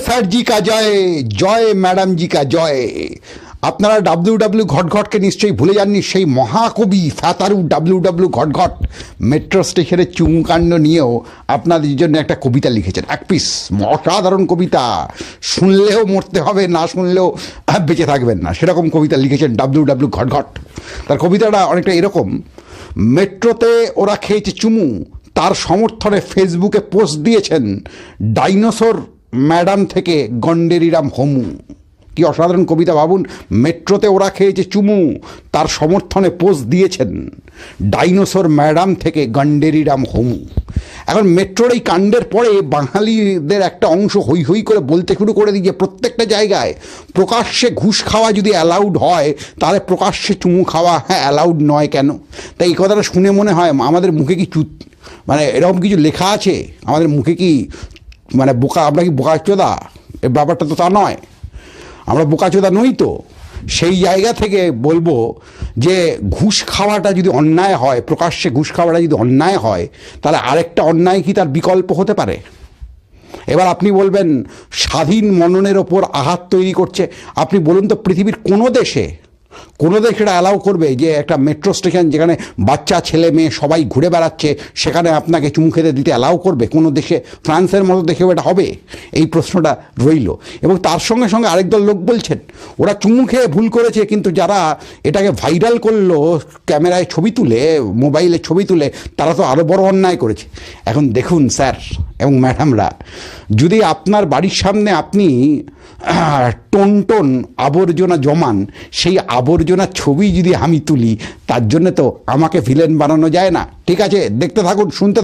Sir জি কা জয়, জয় madam জি কা জয়। আপনারা ডাব্লিউ ঘটঘটকে নিশ্চয়ই ভুলে যাননি, সেই মহাকবি ফ্যাতারু ডাব্লিউ ঘটঘট মেট্রো স্টেশনের চুমকাণ্ড নিয়েও আপনাদের জন্য একটা কবিতা লিখেছেন, এক পিস অসাধারণ কবিতা। শুনলেও মরতে হবে, না শুনলেও বেঁচে থাকবেন না, সেরকম কবিতা লিখেছেন ডাব্লিউ ঘটঘট। তার কবিতাটা অনেকটা এরকম: মেট্রোতে ওরা খেয়েছে চুমু, তার সমর্থনে ফেসবুকে পোস্ট দিয়েছেন ডাইনোসর ম্যাডাম থেকে গন্ডেরিরাম হমু। কি অসাধারণ কবিতা ভাবুন! মেট্রোতে ওরা খেয়েছে চুমু, তার সমর্থনে পোস্ট দিয়েছেন ডাইনোসর ম্যাডাম থেকে গন্ডেরিরাম হমু। এখন মেট্রোর এই কাণ্ডের পরে বাঙালিদের একটা অংশ হই হই করে বলতে শুরু করে দিয়ে প্রত্যেকটা জায়গায় প্রকাশ্যে ঘুষ খাওয়া যদি অ্যালাউড হয়, তাহলে প্রকাশ্যে চুমু খাওয়া অ্যালাউড নয় কেন? তাই এই কথাটা শুনে মনে হয় আমাদের মুখে কি মানে এরকম কিছু লেখা আছে? আমাদের মুখে কি মানে বোকা, আমরা কি বোকাচোদা? এই ব্যাপারটা তো তা নয়, আমরা বোকাচোদা নই। তো সেই জায়গা থেকে বলবো যে ঘুষ খাওয়াটা যদি অন্যায় হয়, প্রকাশ্যে ঘুষ খাওয়াটা যদি অন্যায় হয়, তাহলে আরেকটা অন্যায় কি তার বিকল্প হতে পারে? এবার আপনি বলবেন স্বাধীন মননের ওপর আঘাত তৈরি করছে। আপনি বলুন তো, পৃথিবীর কোনো দেশে এটা অ্যালাউ করবে যে একটা মেট্রো স্টেশন যেখানে বাচ্চা ছেলে মেয়ে সবাই ঘুরে বেড়াচ্ছে, সেখানে আপনাকে চুমু খেতে দিতে অ্যালাউ করবে কোনো দেশে? ফ্রান্সের মতো দেখেও এটা হবে? এই প্রশ্নটা রইল। এবং তার সঙ্গে সঙ্গে আরেক দল লোক বলছেন ওরা চুমু খেয়ে ভুল করেছে, কিন্তু যারা এটাকে ভাইরাল করলো ক্যামেরায় ছবি তুলে, মোবাইলে ছবি তুলে, তারা তো আরও বড় অন্যায় করেছে। এখন দেখুন স্যার এবং ম্যাডামরা, যদি আপনার বাড়ির সামনে আপনি টন আবর্জনা জমান, সেই আবর্জনার ছবি যদি আমি তুলি, তার জন্য তো আমাকে ভিলেন বানানো যায় না। ঠিক আছে, দেখতে থাকুন, শুনতে